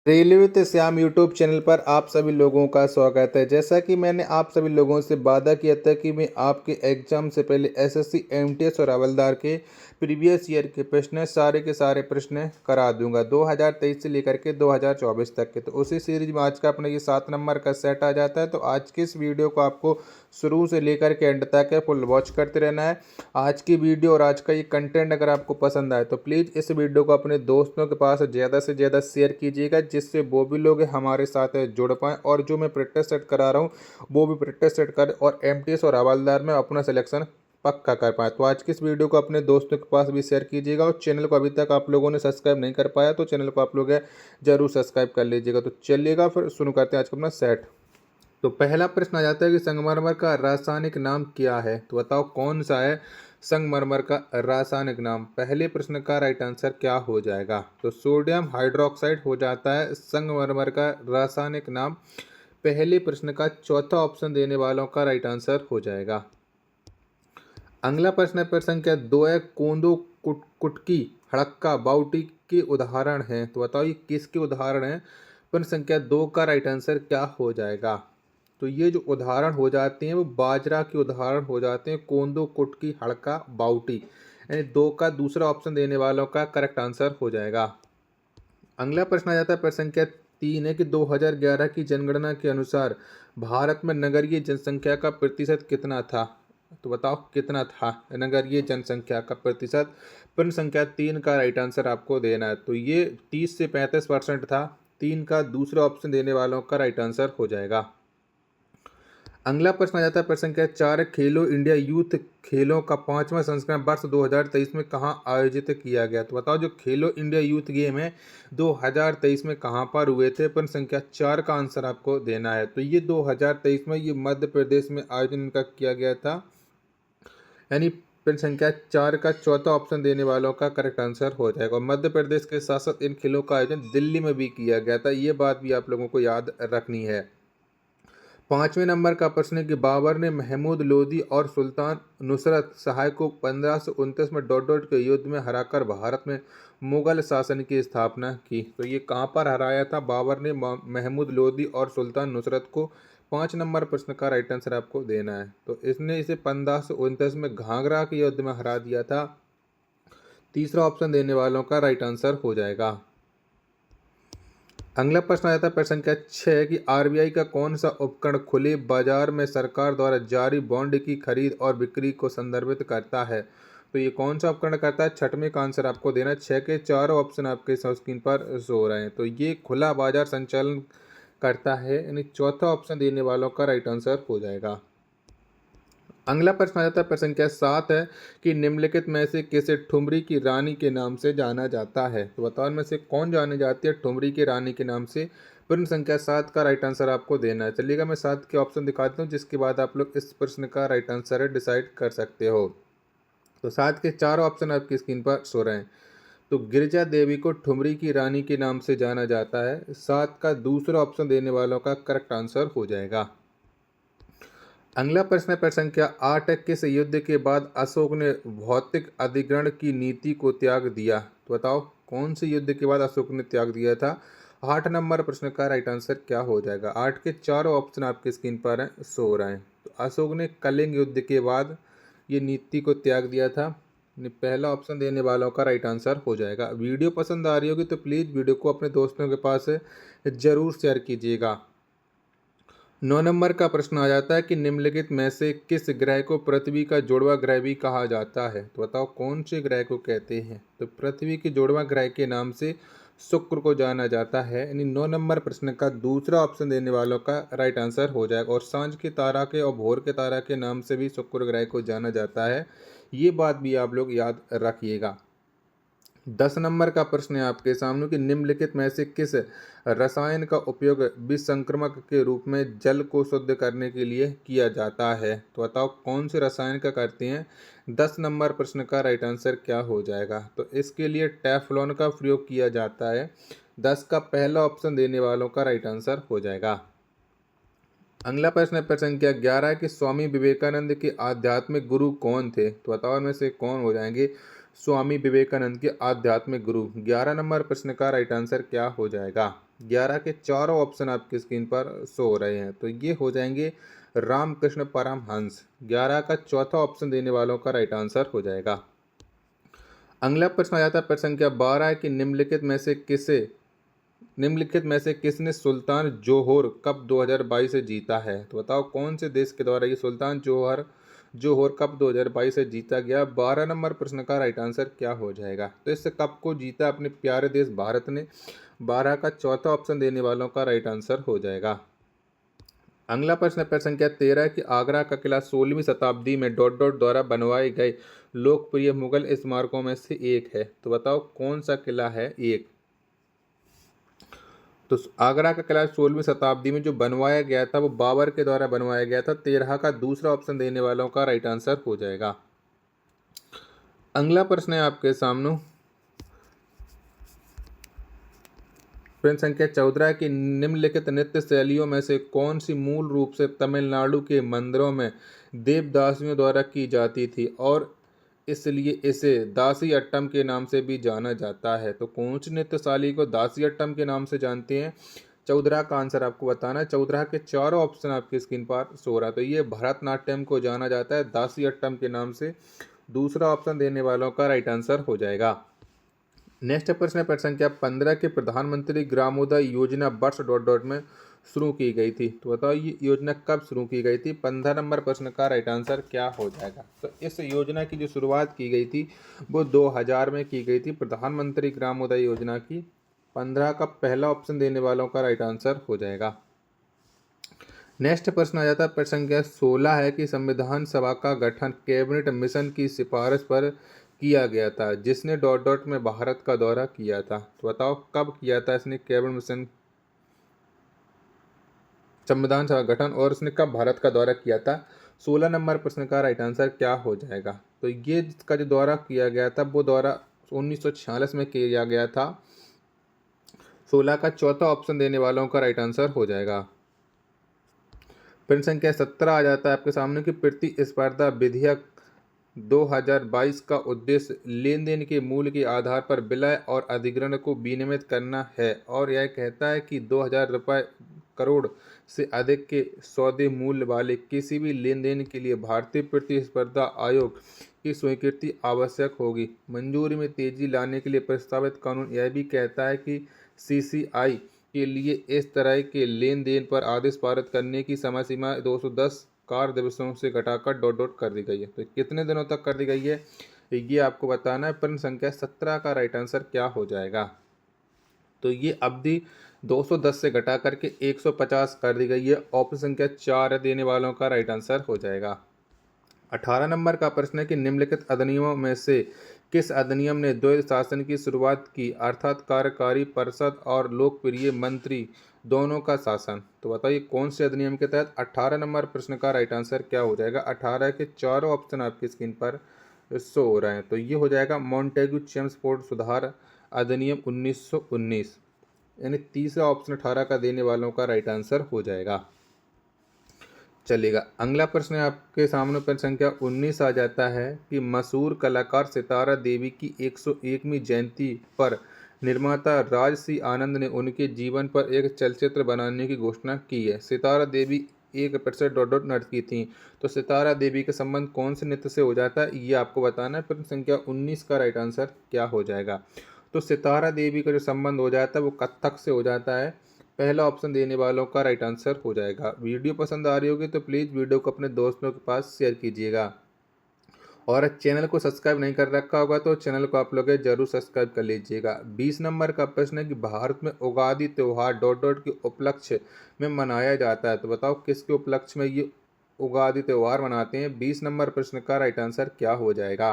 Railway with Shyam YouTube channel पर आप सभी लोगों का स्वागत है। जैसा कि मैंने आप सभी लोगों से वादा किया था कि मैं आपके एग्जाम से पहले एसएससी एमटीएस और हवलदार के प्रीवियस ईयर के प्रश्न सारे के सारे प्रश्न करा दूंगा 2023 से लेकर के 2024 तक के। तो उसी सीरीज में आज का अपना ये 7 नंबर का सेट आ जाता है। तो आज की इस वीडियो को आपको शुरू से लेकर के एंड तक फुल वॉच करते रहना है। आज की वीडियो और आज का ये कंटेंट अगर आपको पसंद आए तो प्लीज़ इस वीडियो को अपने दोस्तों के पास ज़्यादा से ज़्यादा शेयर कीजिएगा, जिससे वो भी लोग हमारे साथ जुड़ पाएँ और जो मैं प्रैक्टिस सेट करा रहा हूँ वो भी प्रैक्टिस सेट करें और एमटीएस और हवलदार में अपना सिलेक्शन पक्का कर पाए। तो आज की इस वीडियो को अपने दोस्तों के पास भी शेयर कीजिएगा और चैनल को अभी तक आप लोगों ने सब्सक्राइब नहीं कर पाया तो चैनल को आप लोग जरूर सब्सक्राइब कर लीजिएगा। तो चलिएगा फिर शुरू करते हैं आज का अपना सेट। तो पहला प्रश्न आ जाता है कि संगमरमर का रासायनिक नाम क्या है। तो बताओ कौन सा है संगमरमर का रासायनिक नाम। पहले प्रश्न का राइट आंसर क्या हो जाएगा। तो सोडियम हाइड्रोक्साइड हो जाता है संगमरमर का रासायनिक नाम। पहले प्रश्न का चौथा ऑप्शन देने वालों का राइट आंसर हो जाएगा। अगला प्रश्न पर संख्या 2 है। कोंदो कुटकी हड़क्का बाउटी के उदाहरण हैं। तो बताओ ये किसके उदाहरण हैं। प्रश्न संख्या 2 का राइट आंसर क्या हो जाएगा। तो ये जो उदाहरण हो जाते हैं वो बाजरा के उदाहरण हो जाते हैं, कोंदो कुटकी हड़का बाउटी, यानी 2 का दूसरा ऑप्शन देने वालों का करेक्ट आंसर हो जाएगा। अगला प्रश्न आ जाता है प्रश्न संख्या 3 है कि 2011 की जनगणना के अनुसार भारत में नगरीय जनसंख्या का प्रतिशत कितना था। तो बताओ कितना था नगरीय जनसंख्या का प्रतिशत। प्रश्न संख्या 3 का राइट आंसर आपको देना है। तो ये 30 से 35% था। 3 का दूसरा ऑप्शन देने वालों का राइट आंसर हो जाएगा। अगला प्रश्न आ जाता है प्रश्न संख्या 4, खेलो इंडिया यूथ खेलों का 5वां संस्करण वर्ष 2023 में कहाँ आयोजित किया गया। तो बताओ जो खेलो इंडिया यूथ गेम है 2023 में कहाँ पर हुए थे। प्रश्न संख्या 4 का आंसर आपको देना है। तो ये 2023 में ये मध्य प्रदेश में आयोजन का किया गया था, यानी प्रश्न संख्या 4 का चौथा ऑप्शन देने वालों का करेक्ट आंसर हो जाएगा। और मध्य प्रदेश के साथ साथ इन खेलों का आयोजन दिल्ली में भी किया गया था, ये बात भी आप लोगों को याद रखनी है। 5वें नंबर का प्रश्न है कि बाबर ने महमूद लोदी और सुल्तान नुसरत शाह को 1529 में डॉट के युद्ध में हराकर भारत में मुगल शासन की स्थापना की। तो ये कहाँ पर हराया था बाबर ने महमूद लोदी और सुल्तान नुसरत को। 5 नंबर प्रश्न का राइट आंसर आपको देना है। तो इसने इसे 1529 में घाघरा के युद्ध में हरा दिया था। तीसरा ऑप्शन देने वालों का राइट आंसर हो जाएगा। अगला प्रश्न आ जाता है प्रश्न संख्या 6 कि आरबीआई का कौन सा उपकरण खुले बाजार में सरकार द्वारा जारी बॉन्ड की खरीद और बिक्री को संदर्भित करता है। तो ये कौन सा उपकरण करता है। 6वें का आंसर आपको देना है। 6 के चारों ऑप्शन आपके स्क्रीन पर शो हो रहे हैं। तो ये खुला बाजार संचालन करता है, यानी चौथा ऑप्शन देने वालों का राइट आंसर हो जाएगा। अगला प्रश्न आ जाता है प्रश्न संख्या 7 है कि निम्नलिखित में से किसे ठुमरी की रानी के नाम से जाना जाता है। तो बताओ में से कौन जाने जाती है ठुमरी की रानी के नाम से। प्रश्न संख्या 7 का राइट आंसर आपको देना है। चलिएगा मैं 7 के ऑप्शन दिखाता हूँ, जिसके बाद आप लोग इस प्रश्न का राइट आंसर डिसाइड कर सकते हो। तो 7 के 4 ऑप्शन आपकी स्क्रीन पर शो रहे हैं। तो गिरजा देवी को ठुमरी की रानी के नाम से जाना जाता है। 7 का दूसरा ऑप्शन देने वालों का करेक्ट आंसर हो जाएगा। अगला प्रश्न है प्रश्न संख्या 8 है किस युद्ध के बाद अशोक ने भौतिक अधिग्रहण की नीति को त्याग दिया। तो बताओ कौन से युद्ध के बाद अशोक ने त्याग दिया था। 8 नंबर प्रश्न का राइट आंसर क्या हो जाएगा। 8 के चारों ऑप्शन आपके स्क्रीन पर हैं शो हो रहे हैं। तो अशोक ने कलिंग युद्ध के बाद ये नीति को त्याग दिया था। पहला ऑप्शन देने वालों का राइट आंसर हो जाएगा। वीडियो पसंद आ रही होगी तो प्लीज़ वीडियो को अपने दोस्तों के पास ज़रूर शेयर कीजिएगा। 9 नंबर का प्रश्न आ जाता है कि निम्नलिखित में से किस ग्रह को पृथ्वी का जुड़वा ग्रह भी कहा जाता है। तो बताओ कौन से ग्रह को कहते हैं। तो पृथ्वी के जुड़वा ग्रह के नाम से शुक्र को जाना जाता है, यानी 9 नंबर प्रश्न का दूसरा ऑप्शन देने वालों का राइट आंसर हो जाएगा। और सांझ के तारा के और भोर के तारा के नाम से भी शुक्र ग्रह को जाना जाता है, ये बात भी आप लोग याद रखिएगा। 10 नंबर का प्रश्न है आपके सामने कि निम्नलिखित में से किस रसायन का उपयोग विसंक्रमक के रूप में जल को शुद्ध करने के लिए किया जाता है। तो बताओ कौन से रसायन का करते हैं। 10 नंबर प्रश्न का राइट आंसर क्या हो जाएगा। तो इसके लिए टेफ्लॉन का प्रयोग किया जाता है। 10 का पहला ऑप्शन देने वालों का राइट आंसर हो जाएगा। अगला प्रश्न है प्रश्न संख्या 11 कि स्वामी विवेकानंद के आध्यात्मिक गुरु कौन थे। तो बताओ में से कौन हो जाएंगे स्वामी विवेकानंद के आध्यात्मिक गुरु। 11 नंबर प्रश्न का राइट आंसर क्या हो जाएगा। 11 के चारों ऑप्शन आपकी स्क्रीन पर शो हो रहे हैं, तो ये हो जाएंगे रामकृष्ण परमहंस। 11 का चौथा ऑप्शन देने वालों का राइट आंसर हो जाएगा। अगला प्रश्न आ जाता है प्रश्न संख्या 12 कि निम्नलिखित में से किसने सुल्तान जोहोर कप 2022 से जीता है? तो बताओ कौन से देश के द्वारा ये सुल्तान जोहोर कप 2022 से जीता गया। 12 नंबर प्रश्न का राइट आंसर क्या हो जाएगा? तो इस कप को जीता अपने प्यारे देश भारत ने। 12 का चौथा ऑप्शन देने वालों का राइट आंसर हो जाएगा। अगला प्रश्न प्रश्न संख्या 13 कि आगरा का किला 16वीं शताब्दी में डॉट डॉट द्वारा बनवाए गए लोकप्रिय मुगल स्मारकों में से एक है। तो बताओ कौन सा किला है एक? तो आगरा का किला 16वीं शताब्दी में जो बनवाया गया था वो बाबर के द्वारा बनवाया गया था। 13 का दूसरा ऑप्शन देने वालों का राइट आंसर हो जाएगा। अगला प्रश्न है आपके सामने प्रश्न संख्या 14 की निम्नलिखित नृत्य शैलियों में से कौन सी मूल रूप से तमिलनाडु के मंदिरों में देवदासियों द्वारा की जाती थी और इसलिए इसे दासी अट्टम के नाम से भी जाना जाता है? तो कौन सी नृत्य शैली को दासी अट्टम के नाम से जानते हैं? 14 का आंसर आपको बताना है। 14 के चारों ऑप्शन आपकी स्क्रीन पर शो रहा है, तो ये भरतनाट्यम को जाना जाता है दासी अट्टम के नाम से। दूसरा ऑप्शन देने वालों का राइट आंसर हो जाएगा। नेक्स्ट प्रश्न है प्रश्न संख्या 15 के प्रधानमंत्री ग्रामोदय योजना वर्ष डॉट डॉट में शुरू की गई थी। तो बताओ ये योजना कब शुरू की गई थी? 15 नंबर प्रश्न का राइट आंसर क्या हो जाएगा? तो इस योजना की जो शुरुआत की गई थी वो 2000 में की गई थी, प्रधानमंत्री ग्रामोदय योजना की। 15 का पहला ऑप्शन देने वालों का राइट आंसर हो जाएगा। नेक्स्ट प्रश्न आ जाता है प्रश्न संख्या 16 है कि संविधान सभा का गठन कैबिनेट मिशन की सिफारिश पर किया गया था जिसने डॉट डॉट में भारत का दौरा किया था। तो बताओ कब किया था इसने कैबिनेट मिशन संविधान सभा गठन और इसने कब भारत का दौरा किया था? 16 नंबर प्रश्न का राइट आंसर क्या हो जाएगा? तो ये जिसका जो दौरा किया गया था वो दौरा 1946 में किया गया था। 16 का चौथा ऑप्शन देने वालों का राइट आंसर हो जाएगा। प्रश्न संख्या 17 आ जाता है आपके सामने कि प्रतिस्पर्धा विधेयक 2022 का उद्देश्य लेन देन के मूल्य के आधार पर विलय और अधिग्रहण को विनियमित करना है और यह कहता है कि 2000 करोड़ से अधिक के सौदे मूल्य वाले किसी भी लेन देन के लिए भारतीय प्रतिस्पर्धा आयोग की स्वीकृति आवश्यक होगी। मंजूरी में तेजी लाने के लिए प्रस्तावित कानून यह भी कहता है कि सीसीआई के लिए इस तरह के लेन देन पर आदेश पारित करने की समय सीमा 210 कार्य दिवसों से घटाकर डॉट डॉट कर दी गई है। तो कितने दिनों तक कर दी गई है ये आपको बताना है। प्रश्न संख्या 17 का राइट आंसर क्या हो जाएगा? तो ये अवधि 210 से घटा करके 150 कर दी गई है। ऑप्शन संख्या 4 देने वालों का राइट आंसर हो जाएगा। 18 नंबर का प्रश्न है कि निम्नलिखित अधिनियमों में से किस अधिनियम ने द्वैध शासन की शुरुआत की अर्थात कार्यकारी परिषद और लोकप्रिय मंत्री दोनों का शासन? तो बताइए कौन से अधिनियम के तहत? 18 नंबर प्रश्न का राइट आंसर क्या हो जाएगा? 18 के चारों ऑप्शन आपकी स्क्रीन पर शो हो रहे हैं, तो ये हो जाएगा मॉन्टेग्यू चेम्सफोर्ड सुधार अधिनियम 1919, यानी तीसरा ऑप्शन 18 का देने वालों का राइट आंसर हो जाएगा। चलेगा। अगला प्रश्न है आपके सामने प्रश्न संख्या 19 आ जाता है कि मशहूर कलाकार सितारा देवी की 101वीं जयंती पर निर्माता राज सी आनंद ने उनके जीवन पर एक चलचित्र बनाने की घोषणा की है। सितारा देवी एक प्रतिशत डॉट डॉट नर्तकी थी, तो सितारा देवी का संबंध कौन से नृत्य से हो जाता है ये आपको बताना है। प्रश्न संख्या 19 का राइट आंसर क्या हो जाएगा? तो सितारा देवी का जो संबंध हो जाता है वो कथक से हो जाता है। पहला ऑप्शन देने वालों का राइट आंसर हो जाएगा। वीडियो पसंद आ रही होगी तो प्लीज़ वीडियो को अपने दोस्तों के पास शेयर कीजिएगा और चैनल को सब्सक्राइब नहीं कर रखा होगा तो चैनल को आप लोग जरूर सब्सक्राइब कर लीजिएगा। 20 नंबर का प्रश्न है कि भारत में उगादी त्यौहार डॉट डॉट के उपलक्ष्य में मनाया जाता है। तो बताओ किसके उपलक्ष्य में ये उगादी त्यौहार मनाते हैं? 20 नंबर प्रश्न का राइट आंसर क्या हो जाएगा?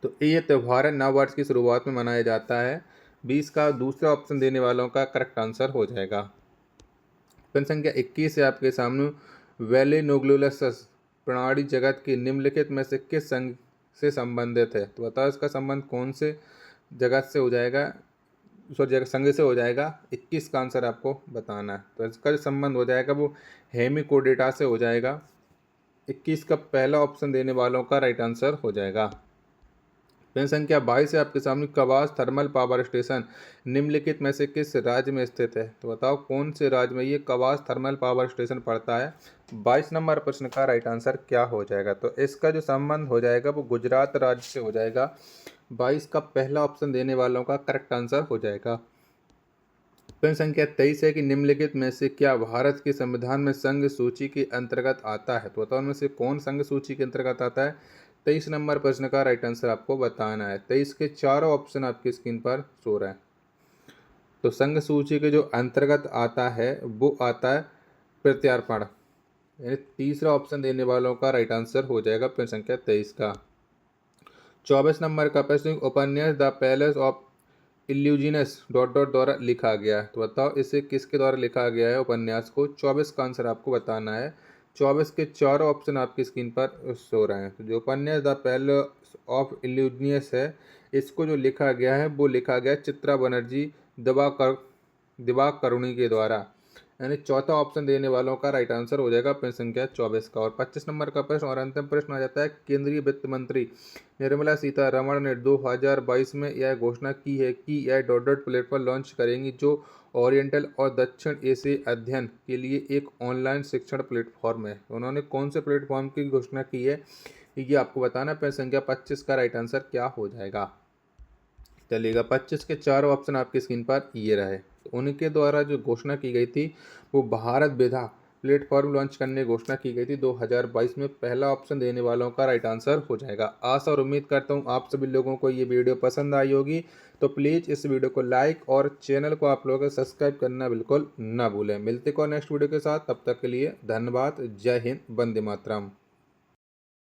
तो ये त्यौहार है नव वर्ष की शुरुआत में मनाया जाता है। 20 का दूसरा ऑप्शन देने वालों का करेक्ट आंसर हो जाएगा। प्रश्न संख्या 21 है आपके सामने वेलेनोग्लोलस प्रणाली जगत के निम्नलिखित में से किस संघ से संबंधित है? तो बताओ इसका संबंध कौन से जगत से हो जाएगा, सॉरी संघ से हो जाएगा। 21 का आंसर आपको बताना है, तो इसका जो संबंध हो जाएगा वो हेमिकोडेटा से हो जाएगा। 21 का पहला ऑप्शन देने वालों का राइट आंसर हो जाएगा। प्रश्न संख्या 22 है आपके सामने, कवास थर्मल पावर स्टेशन निम्नलिखित में से किस राज्य में स्थित है? तो बताओ कौन से राज्य में ये कवास थर्मल पावर स्टेशन पड़ता है? 22 नंबर प्रश्न का राइट आंसर क्या हो जाएगा? तो इसका जो संबंध हो जाएगा वो गुजरात राज्य से हो जाएगा। 22 का पहला ऑप्शन देने वालों का करेक्ट आंसर हो जाएगा। प्रश्न संख्या 23 है कि निम्नलिखित में से क्या भारत के संविधान में संघ सूची के अंतर्गत आता है? तो बताओ उनमें से कौन संघ सूची के अंतर्गत आता है? 23 नंबर प्रश्न का राइट आंसर आपको बताना है। 23 के चारों ऑप्शन आपकी स्क्रीन पर शो रहे हैं। तो संघ सूची के जो अंतर्गत आता है वो आता है प्रत्यार्पण, यानी तीसरा ऑप्शन देने वालों का राइट आंसर हो जाएगा प्रश्न संख्या 23 का। 24 नंबर का प्रश्न, उपन्यास the palace of illusions dot dot द्वारा लिखा गया है। तो बताओ इसे किसके द्वारा लिखा गया है उपन्यास को? 24 का आंसर आपको बताना है। 24 के चारों ऑप्शन आपकी स्क्रीन पर शो रहे हैं। तो जो उपन्यास द पैलेस ऑफ इल्यूजिनस है, इसको जो लिखा गया है वो लिखा गया चित्रा बनर्जी दिवाकरुणी के द्वारा, यानी चौथा ऑप्शन देने वालों का राइट आंसर हो जाएगा प्रश्न संख्या 24 का। और 25 नंबर का प्रश्न और अंतिम प्रश्न आ जाता है, केंद्रीय वित्त मंत्री निर्मला सीतारमण ने 2022 में यह घोषणा की है कि यह डॉट डॉट प्लेटफॉर्म लॉन्च करेंगी जो ओरिएंटल और दक्षिण एशियाई अध्ययन के लिए एक ऑनलाइन शिक्षण प्लेटफॉर्म है। उन्होंने कौन से प्लेटफॉर्म की घोषणा की है ये आपको बताना। प्रश्न संख्या 25 का राइट आंसर क्या हो जाएगा? चलिएगा, 25 के चारों ऑप्शन आपकी स्क्रीन पर ये रहे। तो उनके द्वारा जो घोषणा की गई थी वो भारत विधा प्लेटफॉर्म लॉन्च करने की घोषणा की गई थी 2022 में। पहला ऑप्शन देने वालों का राइट आंसर हो जाएगा। आशा और उम्मीद करता हूँ आप सभी लोगों को ये वीडियो पसंद आई होगी। तो प्लीज़ इस वीडियो को लाइक और चैनल को आप लोगों को सब्सक्राइब करना बिल्कुल ना भूलें। मिलते को नेक्स्ट वीडियो के साथ, तब तक के लिए धन्यवाद। जय हिंद, वंदे मातरम।